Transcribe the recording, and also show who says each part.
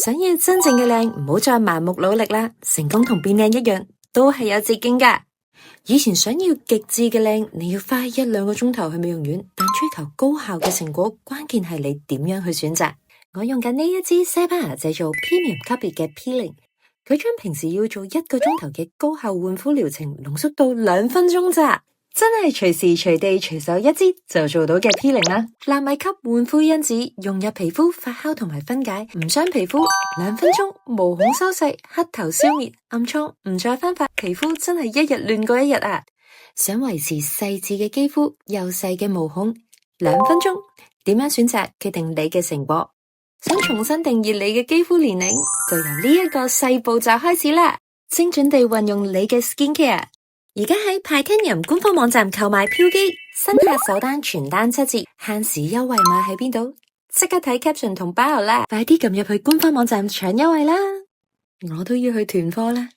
Speaker 1: 想要真正嘅靚，唔好再盲目努力啦。成功同變靚一樣，都係有捷徑噶。以前想要極致嘅靚，你要花1-2個鐘頭去美容院，但追求高效嘅成果，關鍵係你點樣去選擇。我用緊呢一支西班牙製造 Premium 級別嘅 Peeling， 佢將平時要做1個鐘頭嘅高效換膚療程濃縮到2分鐘咋。真係隨時隨地隨手一支就做到嘅 Peeling 啦！納米級換膚因子融入皮膚發酵同埋分解，唔傷皮膚，2分鐘毛孔收細，黑頭消滅，暗瘡唔再翻發，皮膚真係一日亂過一日啊！想維持細緻嘅肌膚，幼細嘅毛孔，2分鐘點樣選擇決定你嘅成果。想重新定義你嘅肌膚年齡，就由呢一個細步驟開始啦！精準地運用你嘅 skincare。而家喺 Titanium 官方網站購買飄肌，新客首單全單7折，限時優惠碼喺邊度？即刻睇 caption 同 bio 啦！快啲撳入去官方網站搶優惠啦！我都要去囤貨啦！